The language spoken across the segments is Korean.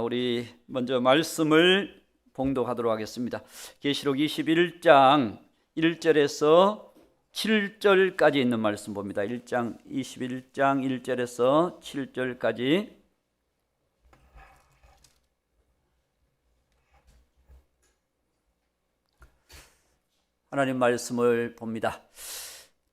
우리 먼저 말씀을 봉독하도록 하겠습니다. 계시록 21장 1절에서 7절까지 있는 말씀 봅니다. 21장 1절에서 7절까지. 하나님 말씀을 봅니다.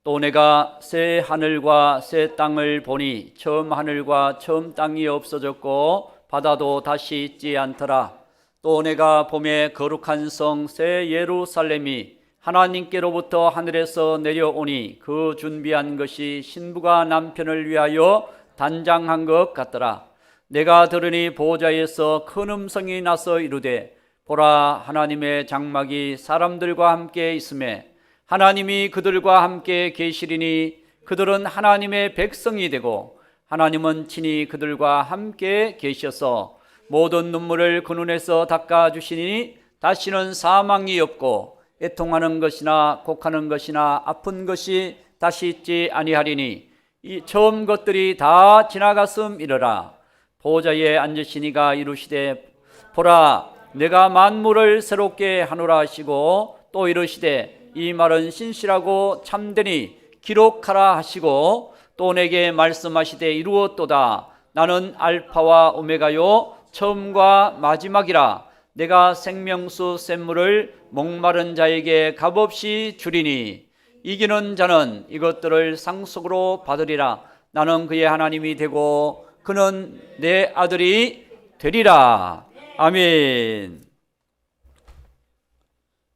또 내가 새 하늘과 새 땅을 보니 처음 하늘과 처음 땅이 없어졌고 바다도 다시 있지 않더라. 또 내가 봄에 거룩한 성 새 예루살렘이 하나님께로부터 하늘에서 내려오니 그 준비한 것이 신부가 남편을 위하여 단장한 것 같더라. 내가 들으니 보호자에서 큰 음성이 나서 이르되 보라, 하나님의 장막이 사람들과 함께 있음에 하나님이 그들과 함께 계시리니 그들은 하나님의 백성이 되고 하나님은 친히 그들과 함께 계셔서 모든 눈물을 그 눈에서 닦아주시니 다시는 사망이 없고 애통하는 것이나 곡하는 것이나 아픈 것이 다시 있지 아니하리니 이 처음 것들이 다 지나갔음이러라. 보호자에 앉으시니가 이르시되 보라, 내가 만물을 새롭게 하노라 하시고 또 이르시되 이 말은 신실하고 참되니 기록하라 하시고 또 내게 말씀하시되 이루었도다. 나는 알파와 오메가요 처음과 마지막이라. 내가 생명수 샘물을 목마른 자에게 값없이 주리니 이기는 자는 이것들을 상속으로 받으리라. 나는 그의 하나님이 되고 그는 내 아들이 되리라. 아멘.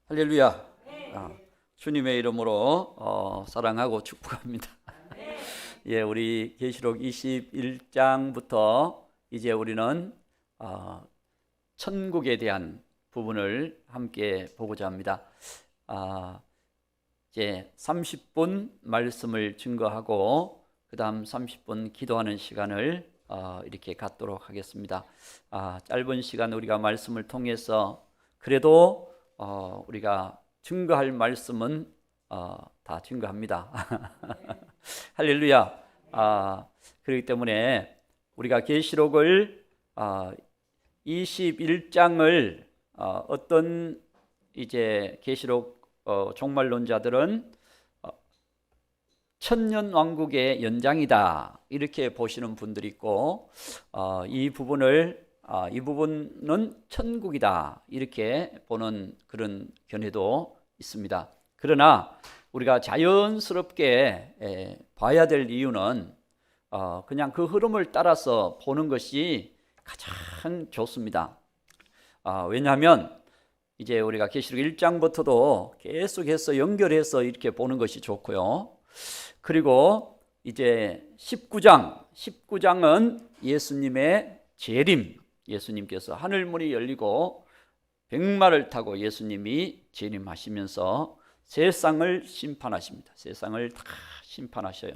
할렐루야. 주님의 이름으로 사랑하고 축복합니다. 예, 우리 계시록 21장부터 이제 우리는 천국에 대한 부분을 함께 보고자 합니다. 이제 30분 말씀을 증거하고 그 다음 30분 기도하는 시간을 이렇게 갖도록 하겠습니다. 짧은 시간 우리가 말씀을 통해서 그래도 우리가 증거할 말씀은 다 증거합니다. 할렐루야. 그렇기 때문에 우리가 계시록을 21장을 어떤 이제 계시록 종말론자들은 천년 왕국의 연장이다 이렇게 보시는 분들이 있고 이 부분은 천국이다 이렇게 보는 그런 견해도 있습니다. 그러나 우리가 자연스럽게 봐야 될 이유는 그냥 그 흐름을 따라서 보는 것이 가장 좋습니다. 왜냐하면 이제 우리가 계시록 1장부터도 계속해서 연결해서 이렇게 보는 것이 좋고요. 그리고 이제 19장은 예수님의 재림, 예수님께서 하늘문이 열리고 백마를 타고 예수님이 재림하시면서 세상을 심판하십니다. 세상을 다 심판하셔요.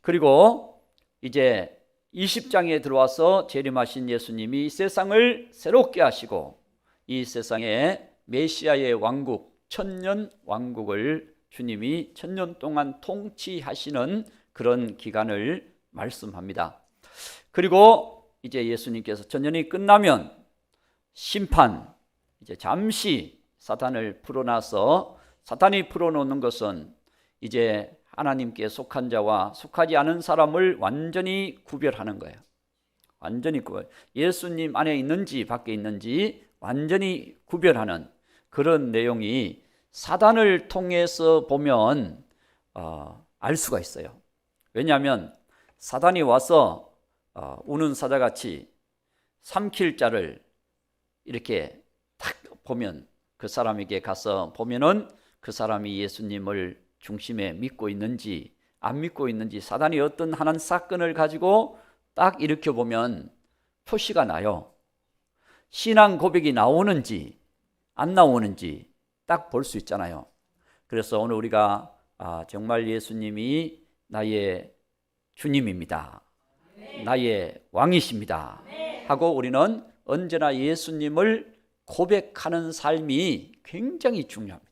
그리고 이제 20장에 들어와서 재림하신 예수님이 세상을 새롭게 하시고 이 세상에 메시아의 왕국, 천년 왕국을 주님이 천년 동안 통치하시는 그런 기간을 말씀합니다. 그리고 이제 예수님께서 천년이 끝나면 심판, 이제 잠시 사탄을 풀어놔서 사탄이 풀어놓는 것은 이제 하나님께 속한 자와 속하지 않은 사람을 완전히 구별하는 거예요. 완전히 예수님 안에 있는지 밖에 있는지 완전히 구별하는 그런 내용이 사단을 통해서 보면 알 수가 있어요. 왜냐하면 사단이 와서 우는 사자같이 삼킬 자를 이렇게 딱 보면 그 사람에게 가서 보면은 그 사람이 예수님을 중심에 믿고 있는지 안 믿고 있는지 사단이 어떤 한 사건을 가지고 딱 일으켜 보면 표시가 나요. 신앙 고백이 나오는지 안 나오는지 딱 볼 수 있잖아요. 그래서 오늘 우리가 정말 예수님이 나의 주님입니다. 나의 왕이십니다. 하고 우리는 언제나 예수님을 고백하는 삶이 굉장히 중요합니다.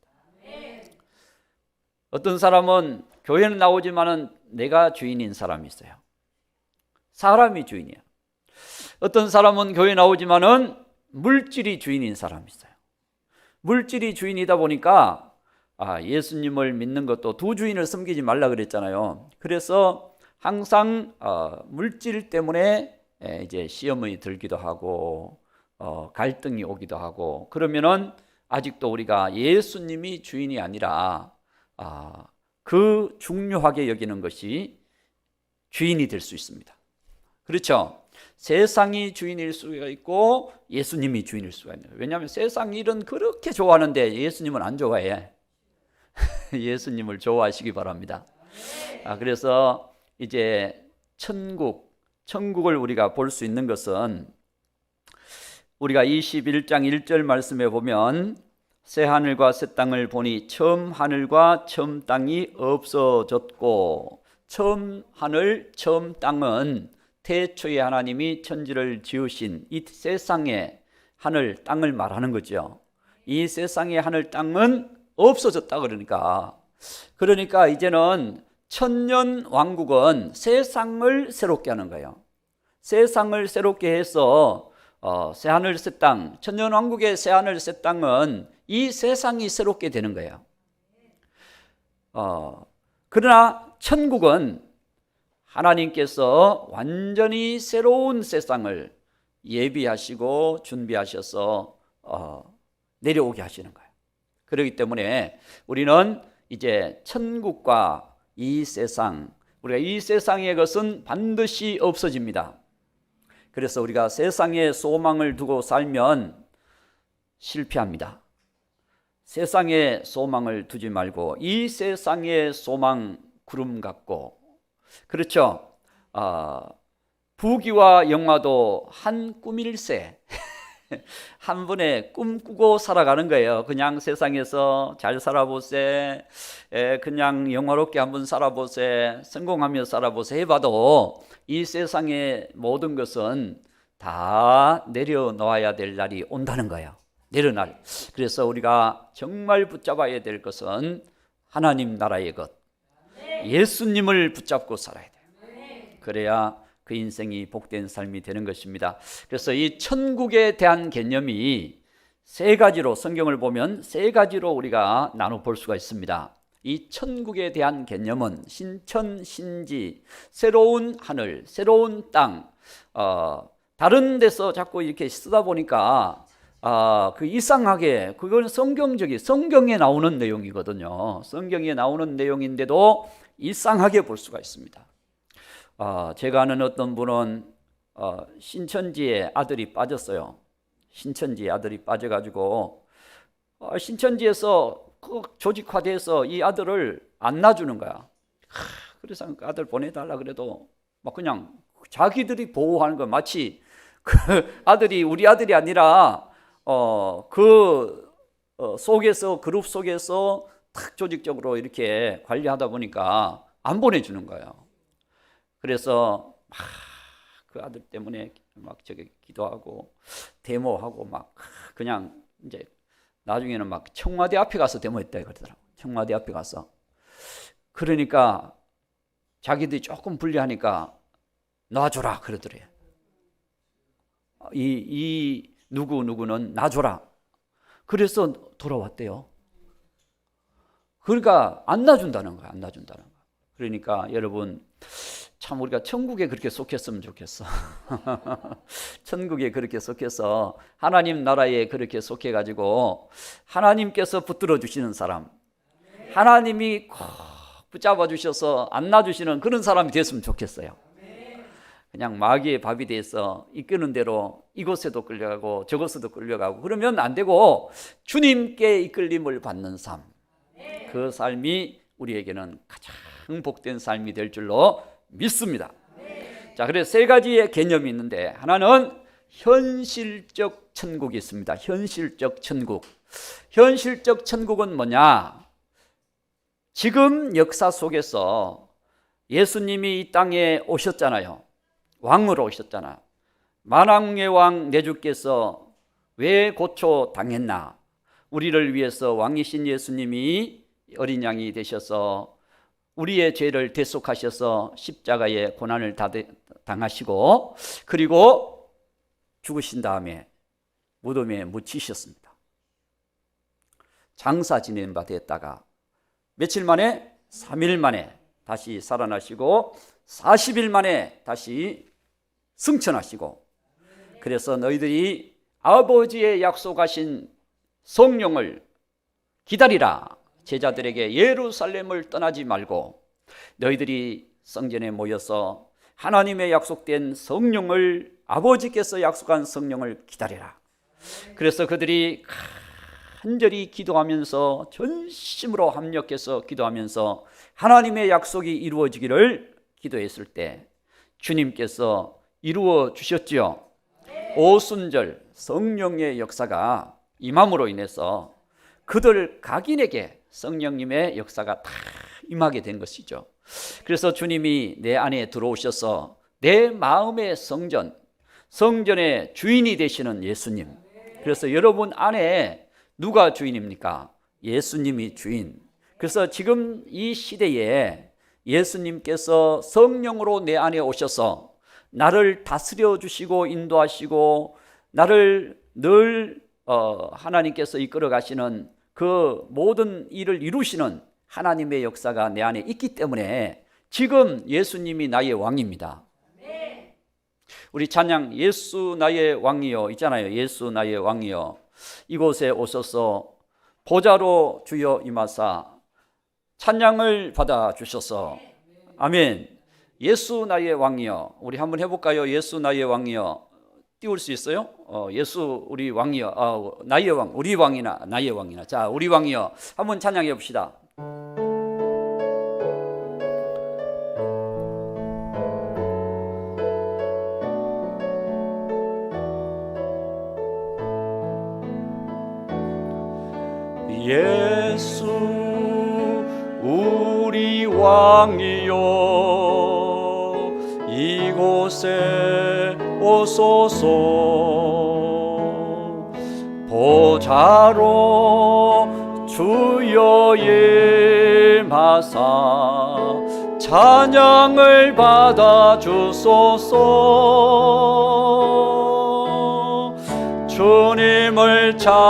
어떤 사람은 교회는 나오지만은 내가 주인인 사람이 있어요. 사람이 주인이야. 어떤 사람은 교회 나오지만은 물질이 주인인 사람이 있어요. 물질이 주인이다 보니까 예수님을 믿는 것도 두 주인을 섬기지 말라 그랬잖아요. 그래서 항상 물질 때문에 이제 시험이 들기도 하고 갈등이 오기도 하고, 그러면은 아직도 우리가 예수님이 주인이 아니라 그 중요하게 여기는 것이 주인이 될 수 있습니다. 그렇죠? 세상이 주인일 수가 있고 예수님이 주인일 수가 있는 거예요. 왜냐하면 세상 일은 그렇게 좋아하는데 예수님은 안 좋아해. 예수님을 좋아하시기 바랍니다. 그래서 이제 천국을 우리가 볼 수 있는 것은 우리가 21장 1절 말씀에 보면 새 하늘과 새 땅을 보니 처음 하늘과 처음 땅이 없어졌고, 처음 하늘 처음 땅은 태초에 하나님이 천지를 지으신 이 세상의 하늘 땅을 말하는 거죠. 이 세상의 하늘 땅은 없어졌다. 그러니까 이제는 천년 왕국은 세상을 새롭게 하는 거예요. 세상을 새롭게 해서 새하늘 새땅, 천년 왕국의 새하늘 새땅은 이 세상이 새롭게 되는 거예요. 그러나 천국은 하나님께서 완전히 새로운 세상을 예비하시고 준비하셔서 내려오게 하시는 거예요. 그렇기 때문에 우리는 이제 천국과 이 세상, 우리가 이 세상의 것은 반드시 없어집니다. 그래서 우리가 세상에 소망을 두고 살면 실패합니다. 세상에 소망을 두지 말고 이 세상의 소망 구름 같고, 그렇죠? 부귀와 영화도 한 꿈일세. 한 번에 꿈꾸고 살아가는 거예요. 그냥 세상에서 잘 살아보세, 그냥 영화롭게 한번 살아보세, 성공하며 살아보세 해봐도 이 세상의 모든 것은 다 내려놓아야 될 날이 온다는 거예요. 내려날. 그래서 우리가 정말 붙잡아야 될 것은 하나님 나라의 것, 예수님을 붙잡고 살아야 돼요. 그래야 그 인생이 복된 삶이 되는 것입니다. 그래서 이 천국에 대한 개념이 세 가지로, 성경을 보면 세 가지로 우리가 나눠 볼 수가 있습니다. 이 천국에 대한 개념은 신천, 신지, 새로운 하늘, 새로운 땅, 다른 데서 자꾸 이렇게 쓰다 보니까 그 이상하게, 그건 성경에 나오는 내용이거든요. 성경에 나오는 내용인데도 이상하게 볼 수가 있습니다. 제가 아는 어떤 분은 신천지에 아들이 빠졌어요. 신천지에 아들이 빠져가지고 신천지에서 조직화돼서 이 아들을 안 놔주는 거야. 그래서 그 아들 보내달라 그래도 막 그냥 자기들이 보호하는 거, 마치 그 아들이 우리 아들이 아니라 그룹 속에서 탁 조직적으로 이렇게 관리하다 보니까 안 보내주는 거예요. 그래서 막 그 아들 때문에 막 저기 기도하고 데모하고 막 그냥 이제 나중에는 막 청와대 앞에 가서 데모했다 그러더라고. 청와대 앞에 가서. 그러니까 자기들이 조금 불리하니까 놔줘라 그러더래요. 이 누구는 놔줘라. 그래서 돌아왔대요. 그러니까 안 놔준다는 거야. 그러니까 여러분, 참 우리가 천국에 그렇게 속했으면 좋겠어. 천국에 그렇게 속해서 하나님 나라에 그렇게 속해가지고 하나님께서 붙들어 주시는 사람, 하나님이 꼭 붙잡아 주셔서 안 놔주시는 그런 사람이 됐으면 좋겠어요. 그냥 마귀의 밥이 돼서 이끄는 대로 이곳에도 끌려가고 저곳에도 끌려가고 그러면 안 되고, 주님께 이끌림을 받는 삶, 그 삶이 우리에게는 가장 복된 삶이 될 줄로 믿습니다. 자, 그래서 세 가지의 개념이 있는데, 하나는 현실적 천국이 있습니다. 현실적 천국. 현실적 천국은 뭐냐? 지금 역사 속에서 예수님이 이 땅에 오셨잖아요. 왕으로 오셨잖아요. 만왕의 왕 내 주께서 왜 고초 당했나? 우리를 위해서 왕이신 예수님이 어린 양이 되셔서 우리의 죄를 대속하셔서 십자가의 고난을 당하시고, 그리고 죽으신 다음에 무덤에 묻히셨습니다. 장사 지내는 바 됐다가 며칠 만에 3일 만에 다시 살아나시고 40일 만에 다시 승천하시고, 그래서 너희들이 아버지의 약속하신 성령을 기다리라. 제자들에게 예루살렘을 떠나지 말고 너희들이 성전에 모여서 하나님의 약속된 성령을, 아버지께서 약속한 성령을 기다리라. 그래서 그들이 간절히 기도하면서 전심으로 합력해서 기도하면서 하나님의 약속이 이루어지기를 기도했을 때 주님께서 이루어 주셨지요. 오순절 성령의 역사가 임함으로 인해서 그들 각인에게 성령님의 역사가 다 임하게 된 것이죠. 그래서 주님이 내 안에 들어오셔서 내 마음의 성전, 성전의 주인이 되시는 예수님. 그래서 여러분 안에 누가 주인입니까? 예수님이 주인. 그래서 지금 이 시대에 예수님께서 성령으로 내 안에 오셔서 나를 다스려 주시고 인도하시고 나를 늘 하나님께서 이끌어 가시는 그 모든 일을 이루시는 하나님의 역사가 내 안에 있기 때문에 지금 예수님이 나의 왕입니다. 우리 찬양 예수 나의 왕이여 있잖아요. 예수 나의 왕이여 이곳에 오셔서 보좌로 주여 임하사 찬양을 받아 주셔서 아멘. 예수 나의 왕이여. 우리 한번 해볼까요? 예수 나의 왕이여. 띄울 수 있어요? 예수 우리 왕이여. 나의 왕, 우리 왕이나 나의 왕이나. 자, 우리 왕이여. 한번 찬양해 봅시다. 예수 우리 왕이여 이곳에 오소서 보좌로 주여 임하사 찬양을 받아 주소서 주님을 찬양하오니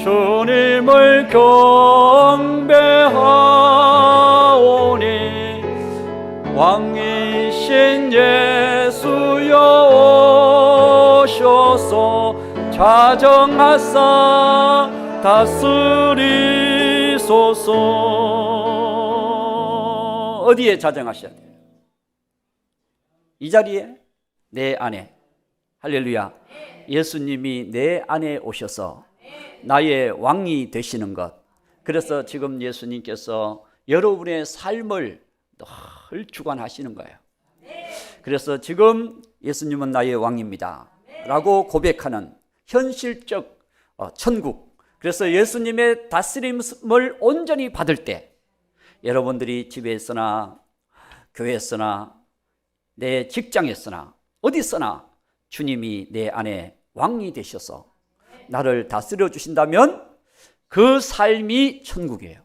주님을 경배하오니 왕이신 예수여 오셔서 자정하사 다스리소서. 어디에 자정하셔야 돼요? 이 자리에, 내 안에. 할렐루야. 예수님이 내 안에 오셔서 나의 왕이 되시는 것. 그래서 지금 예수님께서 여러분의 삶을 늘 주관하시는 거예요. 그래서 지금 예수님은 나의 왕입니다 라고 고백하는 현실적 천국. 그래서 예수님의 다스림을 온전히 받을 때 여러분들이 집에서나 교회에서나 내 직장에서나 어디서나 주님이 내 안에 왕이 되셔서 나를 다스려 주신다면 그 삶이 천국이에요.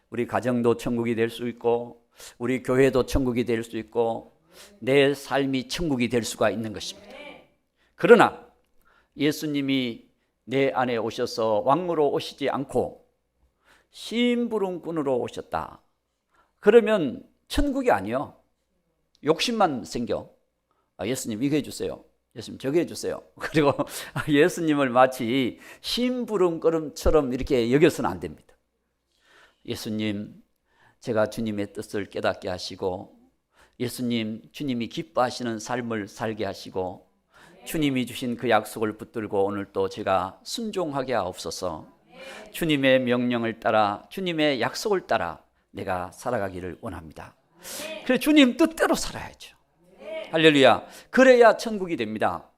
우리 가정도 천국이 될 수 있고 우리 교회도 천국이 될 수 있고 내 삶이 천국이 될 수가 있는 것입니다. 그러나 예수님이 내 안에 오셔서 왕으로 오시지 않고 심부름꾼으로 오셨다. 그러면 천국이 아니요. 욕심만 생겨. 예수님 이거 해주세요. 예수님 저거 해주세요. 그리고 예수님을 마치 심부름꾼처럼 이렇게 여겨서는 안 됩니다. 예수님, 제가 주님의 뜻을 깨닫게 하시고 예수님, 주님이 기뻐하시는 삶을 살게 하시고 주님이 주신 그 약속을 붙들고 오늘 또 제가 순종하게 하옵소서. 주님의 명령을 따라 주님의 약속을 따라 내가 살아가기를 원합니다. 그래 주님 뜻대로 살아야죠. 할렐루야. 그래야 천국이 됩니다.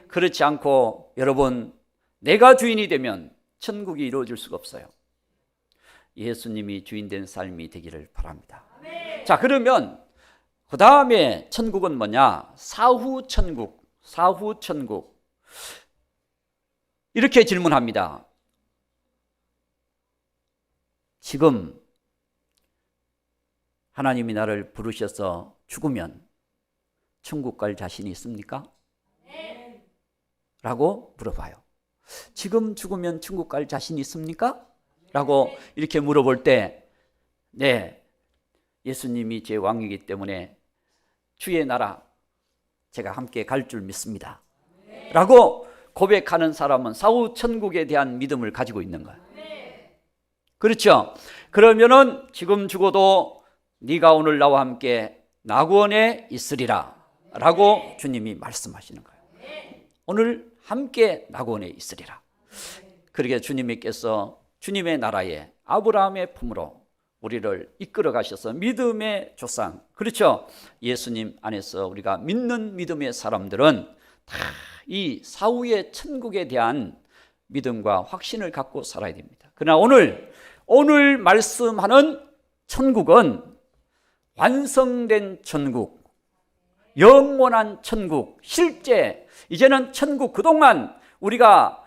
그렇지 않고 여러분 내가 주인이 되면 천국이 이루어질 수가 없어요. 예수님이 주인된 삶이 되기를 바랍니다. 자, 그러면 그 다음에 천국은 뭐냐? 사후천국. 사후천국. 이렇게 질문합니다. 지금 하나님이 나를 부르셔서 죽으면 천국 갈 자신이 있습니까? 라고 물어봐요. 지금 죽으면 천국 갈 자신이 있습니까? 라고 이렇게 물어볼 때, 네, 예수님이 제 왕이기 때문에 주의 나라 제가 함께 갈 줄 믿습니다. 라고 고백하는 사람은 사후 천국에 대한 믿음을 가지고 있는 거예요. 그렇죠? 그러면은 지금 죽어도 네가 오늘 나와 함께 낙원에 있으리라 라고 주님이 말씀하시는 거예요. 오늘 함께 낙원에 있으리라. 그러게 주님께서 주님의 나라에 아브라함의 품으로 우리를 이끌어 가셔서 믿음의 조상, 그렇죠? 예수님 안에서 우리가 믿는 믿음의 사람들은 다 이 사후의 천국에 대한 믿음과 확신을 갖고 살아야 됩니다. 그러나 오늘 말씀하는 천국은 완성된 천국, 영원한 천국, 실제 이제는 천국, 그동안 우리가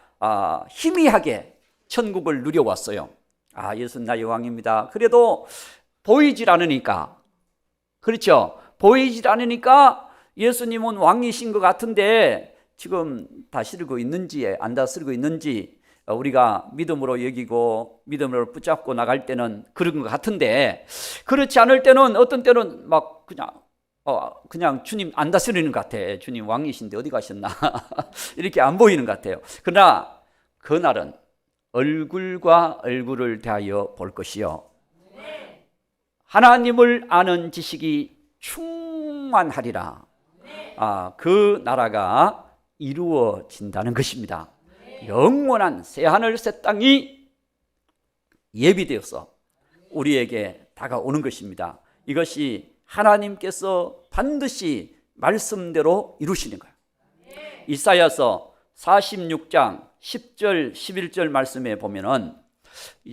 희미하게 천국을 누려왔어요. 예수는 나의 왕입니다. 그래도 보이질 않으니까, 그렇죠? 보이질 않으니까 예수님은 왕이신 것 같은데 지금 다스리고 있는지 안 다스리고 있는지 우리가 믿음으로 여기고 믿음으로 붙잡고 나갈 때는 그런 것 같은데, 그렇지 않을 때는 어떤 때는 막 그냥 주님 안 다스리는 것 같아. 주님 왕이신데 어디 가셨나 이렇게 안 보이는 것 같아요. 그러나 그날은 얼굴과 얼굴을 대하여 볼 것이요, 하나님을 아는 지식이 충만하리라. 그 나라가 이루어진다는 것입니다. 영원한 새하늘 새 땅이 예비되어서 우리에게 다가오는 것입니다. 이것이 하나님께서 반드시 말씀대로 이루시는 거예요. 이사야서 46장 10절 11절 말씀에 보면은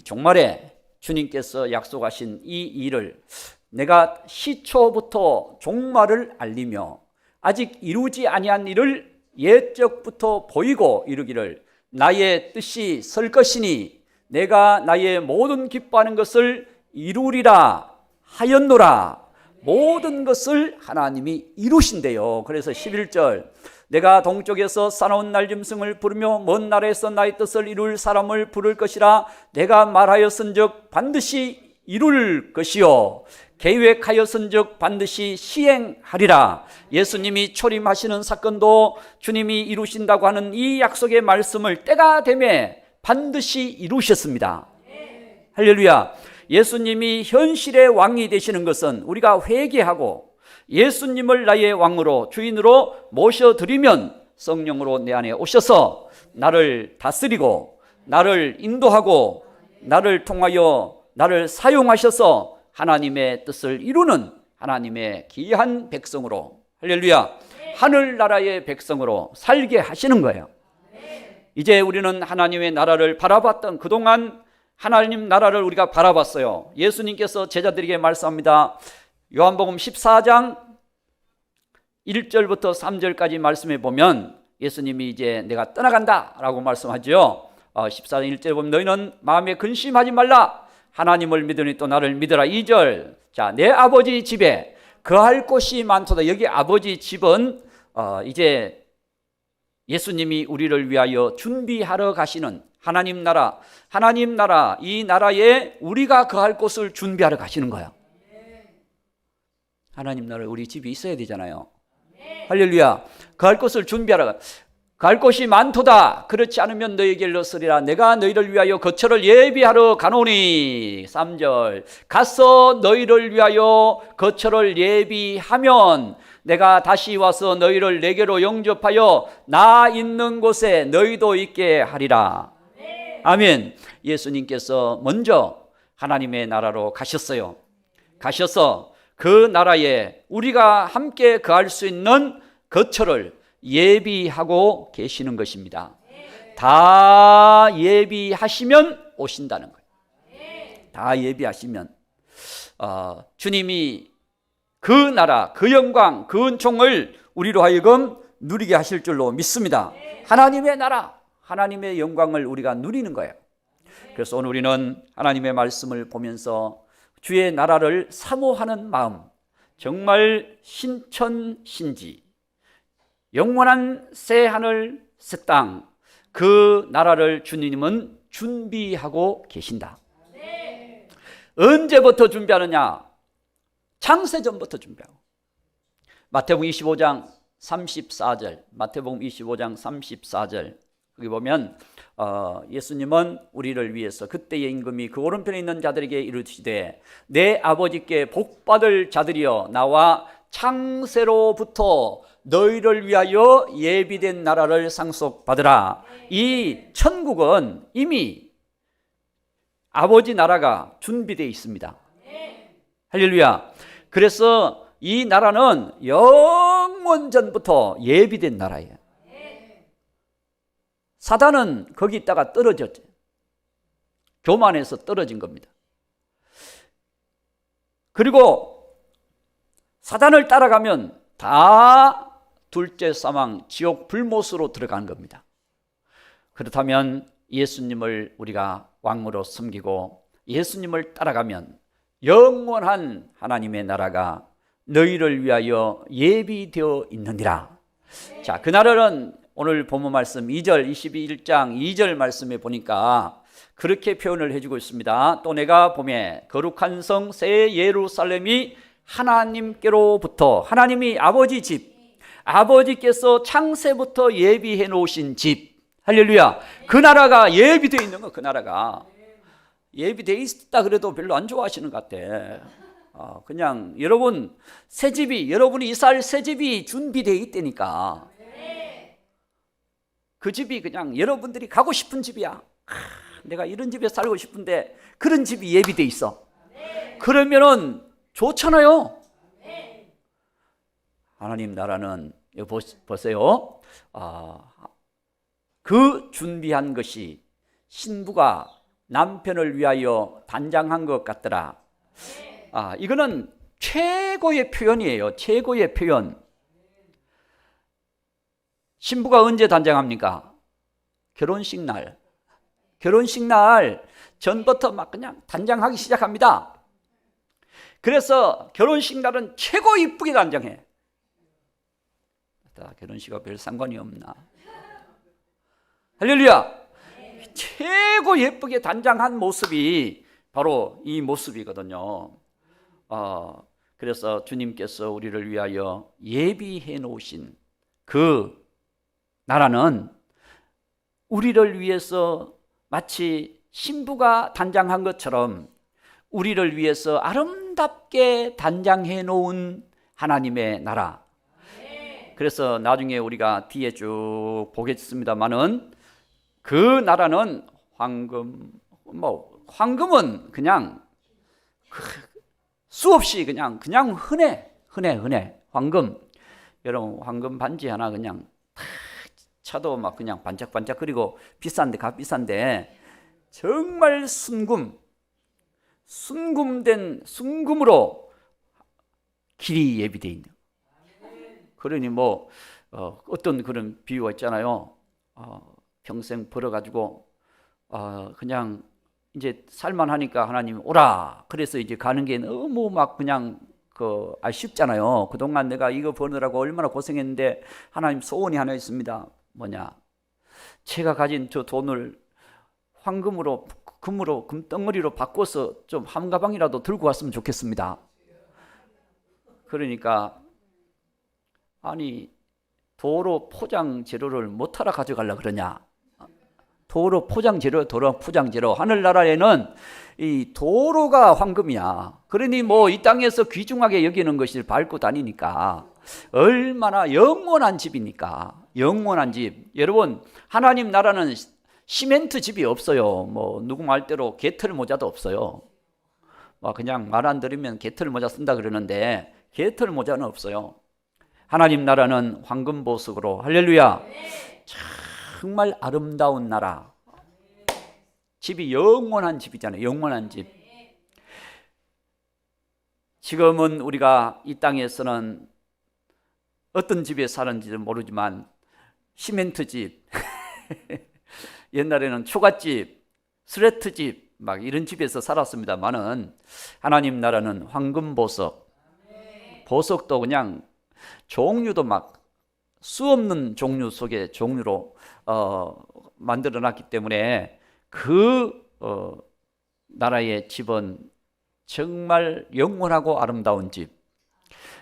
종말에 주님께서 약속하신 이 일을 내가 시초부터 종말을 알리며 아직 이루지 아니한 일을 옛적부터 보이고 이르기를 나의 뜻이 설 것이니 내가 나의 모든 기뻐하는 것을 이루리라 하였노라. 모든 것을 하나님이 이루신대요. 그래서 11절 내가 동쪽에서 사나운 날짐승을 부르며 먼 나라에서 나의 뜻을 이룰 사람을 부를 것이라. 내가 말하였은즉 반드시 이룰 것이요 계획하였은즉 반드시 시행하리라. 예수님이 초림하시는 사건도 주님이 이루신다고 하는 이 약속의 말씀을 때가 되매 반드시 이루셨습니다. 할렐루야. 예수님이 현실의 왕이 되시는 것은 우리가 회개하고 예수님을 나의 왕으로 주인으로 모셔드리면 성령으로 내 안에 오셔서 나를 다스리고 나를 인도하고 나를 통하여 나를 사용하셔서 하나님의 뜻을 이루는 하나님의 귀한 백성으로, 할렐루야, 하늘나라의 백성으로 살게 하시는 거예요. 이제 우리는 하나님의 나라를 바라봤던, 그동안 하나님 나라를 우리가 바라봤어요. 예수님께서 제자들에게 말씀합니다. 요한복음 14장 1절부터 3절까지 말씀해 보면 예수님이 이제 내가 떠나간다 라고 말씀하죠. 14장 1절에 보면 너희는 마음에 근심하지 말라. 하나님을 믿으니 또 나를 믿으라. 2절 자, 내 아버지 집에 거할 곳이 많도다. 여기 아버지 집은 이제 예수님이 우리를 위하여 준비하러 가시는 하나님 나라, 이 나라에 우리가 거할 곳을 준비하러 가시는 거예요. 하나님 나라에 우리 집이 있어야 되잖아요. 할렐루야. 거할 곳을 준비하러 갈 곳이 많도다. 그렇지 않으면 너희에게 일러서리라. 내가 너희를 위하여 거처를 예비하러 가노니. 3절 가서 너희를 위하여 거처를 예비하면 내가 다시 와서 너희를 내게로 영접하여 나 있는 곳에 너희도 있게 하리라. 아멘. 예수님께서 먼저 하나님의 나라로 가셨어요. 가셔서 그 나라에 우리가 함께 거할 수 있는 거처를 예비하고 계시는 것입니다. 다 예비하시면 오신다는 거예요. 다 예비하시면 주님이 그 나라, 그 영광, 그 은총을 우리로 하여금 누리게 하실 줄로 믿습니다. 하나님의 나라, 하나님의 영광을 우리가 누리는 거예요. 그래서 오늘 우리는 하나님의 말씀을 보면서 주의 나라를 사모하는 마음, 정말 신천신지, 영원한 새 하늘 새 땅, 그 나라를 주님은 준비하고 계신다. 언제부터 준비하느냐? 창세전부터 준비하고. 마태복음 25장 34절, 마태복음 25장 34절, 거기 보면 예수님은 우리를 위해서 그때의 임금이 그 오른편에 있는 자들에게 이르시되 내 아버지께 복받을 자들이여 나와 창세로부터 너희를 위하여 예비된 나라를 상속받으라. 이 천국은 이미 아버지 나라가 준비되어 있습니다. 할렐루야. 그래서 이 나라는 영원 전부터 예비된 나라예요. 사단은 거기 있다가 떨어졌죠. 교만해서 떨어진 겁니다. 그리고 사단을 따라가면 다 둘째 사망, 지옥 불못으로 들어간 겁니다. 그렇다면 예수님을 우리가 왕으로 섬기고 예수님을 따라가면 영원한 하나님의 나라가 너희를 위하여 예비되어 있느니라. 자, 그 나라는 오늘 본문 말씀 2절 21장 2절 말씀에 보니까 그렇게 표현을 해주고 있습니다. 또 내가 보매 거룩한 성 새 예루살렘이 하나님께로부터, 하나님이 아버지 집, 아버지께서 창세부터 예비해 놓으신 집, 할렐루야. 그 나라가 예비되어 있는 거. 그 나라가 예비되어 있다 그래도 별로 안 좋아하시는 것 같아. 그냥 여러분 새 집이, 여러분이 이사할 새 집이 준비되어 있다니까. 그 집이 그냥 여러분들이 가고 싶은 집이야. 내가 이런 집에 살고 싶은데 그런 집이 예비되어 있어. 그러면은 좋잖아요. 하나님 나라는 보세요. 그 준비한 것이 신부가 남편을 위하여 단장한 것 같더라. 이거는 최고의 표현이에요. 최고의 표현. 신부가 언제 단장합니까? 결혼식 날. 결혼식 날 전부터 막 그냥 단장하기 시작합니다. 그래서 결혼식 날은 최고 이쁘게 단장해. 결혼식과 별 상관이 없나? 할렐루야. 최고 예쁘게 단장한 모습이 바로 이 모습이거든요. 그래서 주님께서 우리를 위하여 예비해 놓으신 그 나라는 우리를 위해서 마치 신부가 단장한 것처럼 우리를 위해서 아름답게 단장해 놓은 하나님의 나라. 그래서 나중에 우리가 뒤에 쭉 보겠습니다만은 그 나라는 황금은 그냥 수없이 그냥 흔해. 황금. 여러분 황금 반지 하나 그냥 탁 차도 막 그냥 반짝반짝거리고 비싼데 값비싼데 정말 순금으로 길이 예비되어 있는. 그러니 어떤 그런 비유가 있잖아요. 평생 벌어가지고 그냥 이제 살만하니까 하나님 오라. 그래서 이제 가는 게 너무 막 그냥 아쉽잖아요. 그동안 내가 이거 버느라고 얼마나 고생했는데 하나님 소원이 하나 있습니다. 뭐냐? 제가 가진 저 돈을 황금으로, 금덩어리로 바꿔서 좀 한 가방이라도 들고 왔으면 좋겠습니다. 그러니까 아니 도로 포장 재료를 못하러 가져가려 그러냐? 도로 포장 재료. 하늘나라에는 이 도로가 황금이야. 그러니 이 땅에서 귀중하게 여기는 것을 밟고 다니니까 얼마나 영원한 집입니까? 영원한 집. 여러분 하나님 나라는 시멘트 집이 없어요. 누구 말대로 개털 모자도 없어요. 그냥 말 안 들으면 개털 모자 쓴다 그러는데 개털 모자는 없어요. 하나님 나라는 황금 보석으로, 할렐루야. 정말 아름다운 나라. 집이 영원한 집이잖아요. 영원한 집. 지금은 우리가 이 땅에서는 어떤 집에 사는지는 모르지만 시멘트 집, 옛날에는 초가집, 스레트 집, 막 이런 집에서 살았습니다만은 하나님 나라는 황금 보석, 보석도 그냥 종류도 막 수 없는 종류 속에 종류로 만들어놨기 때문에 그 나라의 집은 정말 영원하고 아름다운 집,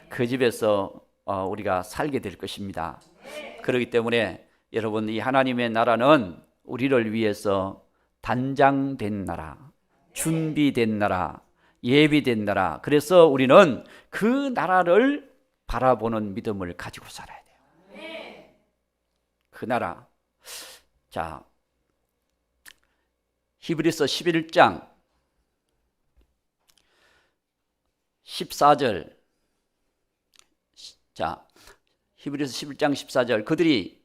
그 집에서 우리가 살게 될 것입니다. 그렇기 때문에 여러분, 이 하나님의 나라는 우리를 위해서 단장된 나라, 준비된 나라, 예비된 나라. 그래서 우리는 그 나라를 바라보는 믿음을 가지고 살아야 돼요. 그 나라. 자, 히브리서 11장 14절. 자, 히브리서 11장 14절. 그들이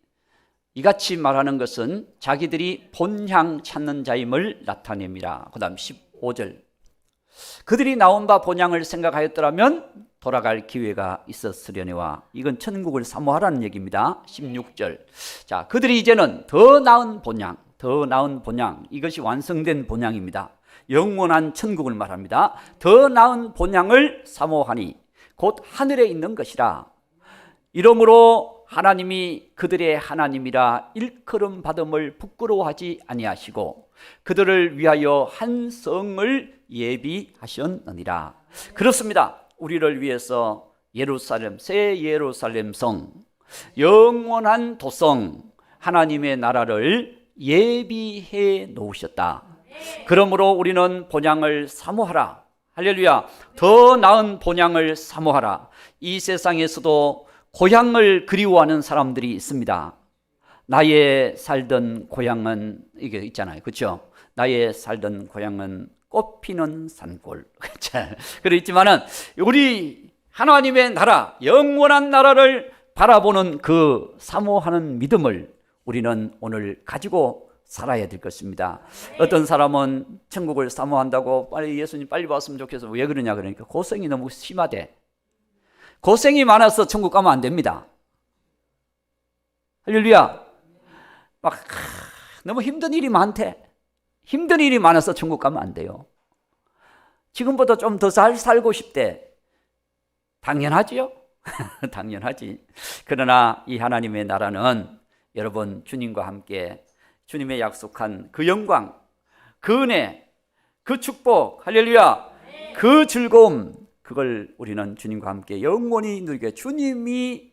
이같이 말하는 것은 자기들이 본향 찾는 자임을 나타냅니다. 그 다음 15절. 그들이 나온 바 본향을 생각하였더라면 돌아갈 기회가 있었으려니와. 이건 천국을 사모하라는 얘기입니다. 16절. 자, 그들이 이제는 더 나은 본향, 더 나은 본향, 이것이 완성된 본향입니다. 영원한 천국을 말합니다. 더 나은 본향을 사모하니 곧 하늘에 있는 것이라. 이러므로 하나님이 그들의 하나님이라 일컬음 받음을 부끄러워하지 아니하시고 그들을 위하여 한 성을 예비하셨느니라. 그렇습니다. 우리를 위해서 예루살렘, 새 예루살렘 성, 영원한 도성, 하나님의 나라를 예비해 놓으셨다. 그러므로 우리는 본향을 사모하라. 할렐루야. 더 나은 본향을 사모하라. 이 세상에서도 고향을 그리워하는 사람들이 있습니다. 나의 살던 고향은 이게 있잖아요. 그렇죠? 나의 살던 고향은 꽃피는 산골. 그렇지만은 우리 하나님의 나라, 영원한 나라를 바라보는 그 사모하는 믿음을 우리는 오늘 가지고 살아야 될 것입니다. 어떤 사람은 천국을 사모한다고 빨리 예수님 빨리 왔으면 좋겠어. 왜 그러냐 그러니까 고생이 너무 심하대. 고생이 많아서 천국 가면 안 됩니다. 할렐루야. 막 너무 힘든 일이 많대. 힘든 일이 많아서 천국 가면 안 돼요. 지금보다 좀 더 잘 살고 싶대. 당연하지요? 당연하지. 그러나 이 하나님의 나라는 여러분 주님과 함께 주님의 약속한 그 영광, 그 은혜, 그 축복, 할렐루야, 그 즐거움, 그걸 우리는 주님과 함께 영원히 누리게. 주님이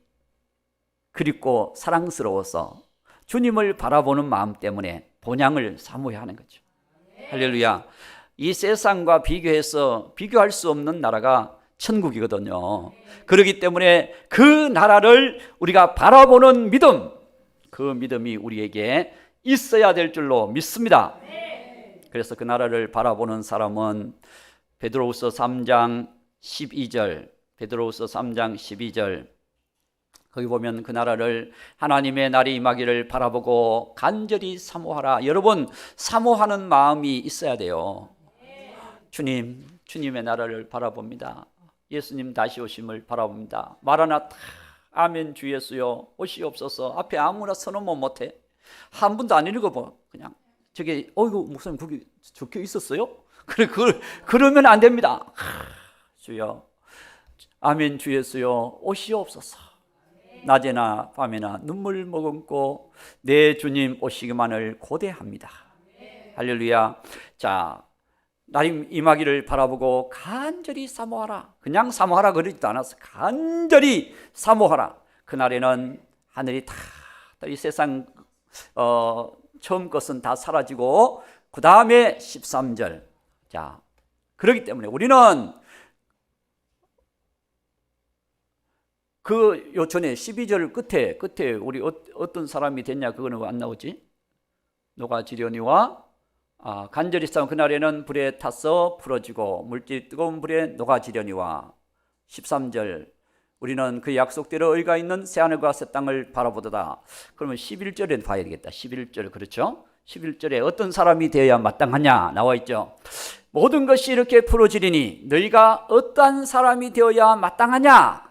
그립고 사랑스러워서 주님을 바라보는 마음 때문에 본향을 사모해야 하는 거죠. 할렐루야. 이 세상과 비교해서 비교할 수 없는 나라가 천국이거든요. 그렇기 때문에 그 나라를 우리가 바라보는 믿음, 그 믿음이 우리에게 있어야 될 줄로 믿습니다. 그래서 그 나라를 바라보는 사람은 베드로후서 3장 12절, 베드로후서 3장 12절, 거기 보면 그 나라를 하나님의 날이 임하기를 바라보고 간절히 사모하라. 여러분, 사모하는 마음이 있어야 돼요. 주님, 주님의 나라를 바라봅니다. 예수님 다시 오심을 바라봅니다. 마라나타, 아멘 주 예수여 오시옵소서. 앞에 아무나 서너만 못해. 한 분도 안 읽어봐. 그냥 저게 어이구 목사님 거기 적혀 있었어요? 그러면 안 됩니다. 주여, 아멘 주 예수여 오시옵소서. 낮에나 밤에나 눈물 머금고 내 주님 오시기만을 고대합니다. 할렐루야. 자, 날 임하기를 바라보고 간절히 사모하라. 그냥 사모하라 그러지도 않았어. 간절히 사모하라. 그날에는 하늘이 다 이 세상 처음 것은 다 사라지고 그 다음에 13절. 자, 그렇기 때문에 우리는 그 요전에 12절 끝에 우리 어떤 사람이 됐냐 그거는 왜 안 나오지? 노가 지려니와 간절히 싸운 그날에는 불에 타서 풀어지고 물질이 뜨거운 불에 녹아지려니와. 13절 우리는 그 약속대로 의가 있는 새하늘과 새 땅을 바라보도다. 그러면 11절에 봐야 되겠다. 11절 그렇죠? 11절에 어떤 사람이 되어야 마땅하냐 나와 있죠. 모든 것이 이렇게 풀어지리니 너희가 어떠한 사람이 되어야 마땅하냐?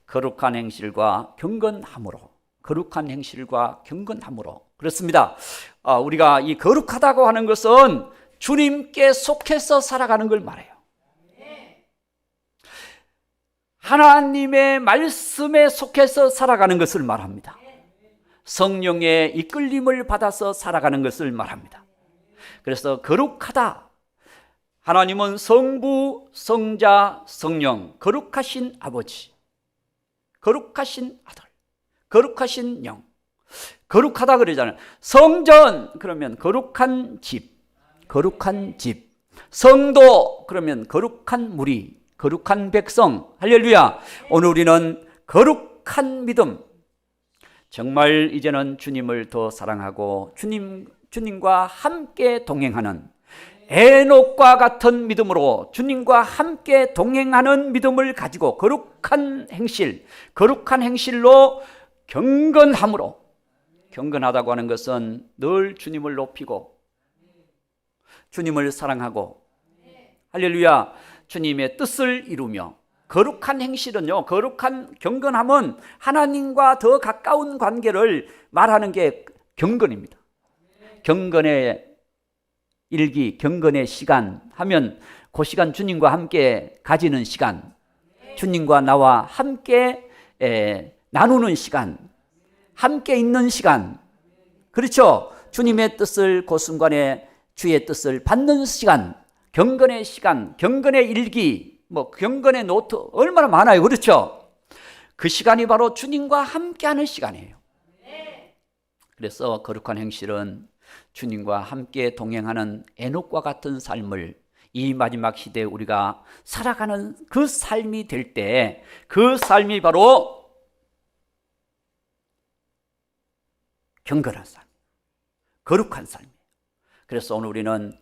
거룩한 행실과 경건함으로. 거룩한 행실과 경건함으로. 그렇습니다. 우리가 이 거룩하다고 하는 것은 주님께 속해서 살아가는 걸 말해요. 하나님의 말씀에 속해서 살아가는 것을 말합니다. 성령의 이끌림을 받아서 살아가는 것을 말합니다. 그래서 거룩하다. 하나님은 성부, 성자, 성령, 거룩하신 아버지, 거룩하신 아들, 거룩하신 영, 거룩하다 그러잖아요. 성전 그러면 거룩한 집, 거룩한 집. 성도 그러면 거룩한 무리, 거룩한 백성. 할렐루야. 오늘 우리는 거룩한 믿음, 정말 이제는 주님을 더 사랑하고 주님과 함께 동행하는 에녹과 같은 믿음으로 주님과 함께 동행하는 믿음을 가지고 거룩한 행실로 경건함으로, 경건하다고 하는 것은 늘 주님을 높이고 주님을 사랑하고, 할렐루야, 주님의 뜻을 이루며, 거룩한 행실은요, 거룩한 경건함은 하나님과 더 가까운 관계를 말하는 게 경건입니다. 경건의 일기, 경건의 시간 하면 그 시간 주님과 함께 가지는 시간, 주님과 나와 함께 나누는 시간, 함께 있는 시간, 그렇죠? 주님의 뜻을 그 순간에 주의 뜻을 받는 시간, 경건의 시간, 경건의 일기, 경건의 노트 얼마나 많아요, 그렇죠? 그 시간이 바로 주님과 함께하는 시간이에요. 그래서 거룩한 행실은 주님과 함께 동행하는 에녹과 같은 삶을 이 마지막 시대에 우리가 살아가는 그 삶이 될 때, 그 삶이 바로 경건한 삶, 거룩한 삶이에요. 그래서 오늘 우리는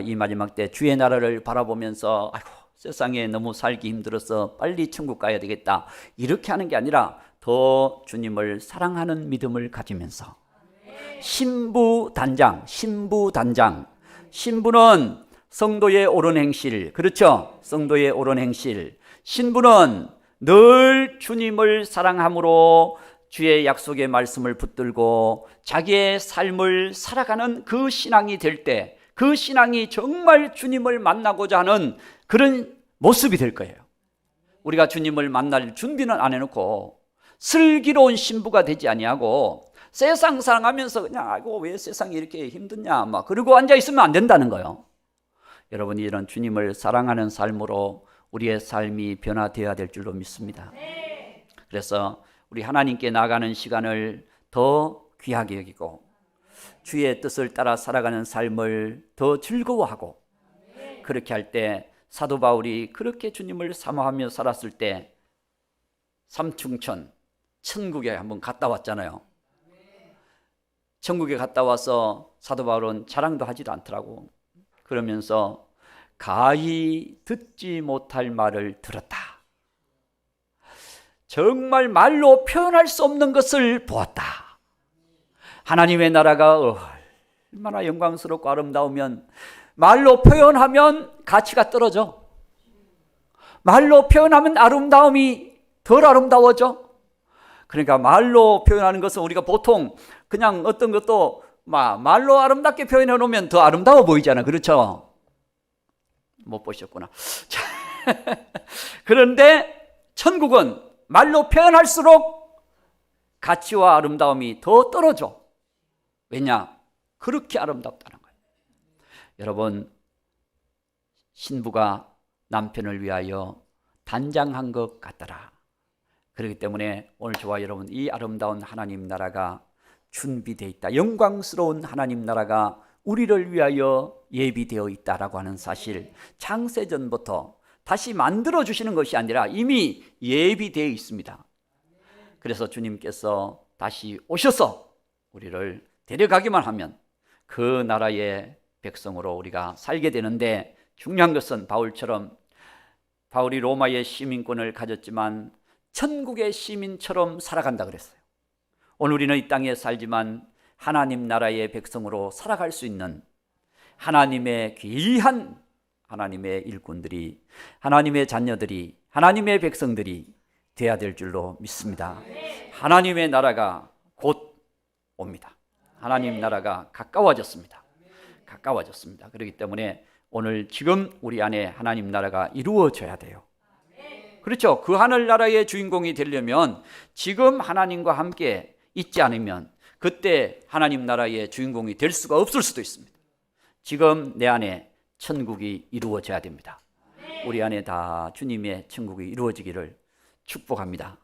이 마지막 때 주의 나라를 바라보면서 아이고 세상에 너무 살기 힘들어서 빨리 천국 가야 되겠다, 이렇게 하는 게 아니라 더 주님을 사랑하는 믿음을 가지면서 신부단장, 신부는 성도의 옳은 행실, 그렇죠? 성도의 옳은 행실. 신부는 늘 주님을 사랑함으로 주의 약속의 말씀을 붙들고 자기의 삶을 살아가는 그 신앙이 될 때, 그 신앙이 정말 주님을 만나고자 하는 그런 모습이 될 거예요. 우리가 주님을 만날 준비는 안 해놓고 슬기로운 신부가 되지 아니하고 세상 사랑하면서 그냥 아이고 왜 세상이 이렇게 힘드냐 그러고 앉아 있으면 안 된다는 거예요. 여러분이 이런 주님을 사랑하는 삶으로 우리의 삶이 변화되어야 될 줄로 믿습니다. 그래서 우리 하나님께 나아가는 시간을 더 귀하게 여기고 주의 뜻을 따라 살아가는 삶을 더 즐거워하고, 그렇게 할 때 사도 바울이 그렇게 주님을 사모하며 살았을 때 삼중천, 천국에 한번 갔다 왔잖아요. 천국에 갔다 와서 사도 바울은 자랑도 하지도 않더라고. 그러면서 가히 듣지 못할 말을 들었다. 정말 말로 표현할 수 없는 것을 보았다. 하나님의 나라가 얼마나 영광스럽고 아름다우면 말로 표현하면 가치가 떨어져. 말로 표현하면 아름다움이 덜 아름다워져. 그러니까 말로 표현하는 것은 우리가 보통 그냥 어떤 것도 말로 아름답게 표현해 놓으면 더 아름다워 보이잖아, 그렇죠? 못 보셨구나. 그런데 천국은 말로 표현할수록 가치와 아름다움이 더 떨어져. 왜냐? 그렇게 아름답다는 거예요. 여러분, 신부가 남편을 위하여 단장한 것 같더라. 그렇기 때문에 오늘 저와 여러분, 이 아름다운 하나님 나라가 준비되어 있다, 영광스러운 하나님 나라가 우리를 위하여 예비되어 있다라고 하는 사실, 창세전부터 다시 만들어주시는 것이 아니라 이미 예비되어 있습니다. 그래서 주님께서 다시 오셔서 우리를 데려가기만 하면 그 나라의 백성으로 우리가 살게 되는데, 중요한 것은 바울이 로마의 시민권을 가졌지만 천국의 시민처럼 살아간다 그랬어요. 오늘 우리는 이 땅에 살지만 하나님 나라의 백성으로 살아갈 수 있는 하나님의 귀한 하나님의 일꾼들이, 하나님의 자녀들이, 하나님의 백성들이 되어야 될 줄로 믿습니다. 하나님의 나라가 곧 옵니다. 하나님 나라가 가까워졌습니다. 가까워졌습니다. 그렇기 때문에 오늘 지금 우리 안에 하나님 나라가 이루어져야 돼요. 그렇죠. 그 하늘나라의 주인공이 되려면 지금 하나님과 함께 있지 않으면 그때 하나님 나라의 주인공이 될 수가 없을 수도 있습니다. 지금 내 안에 천국이 이루어져야 됩니다. 우리 안에 다 주님의 천국이 이루어지기를 축복합니다.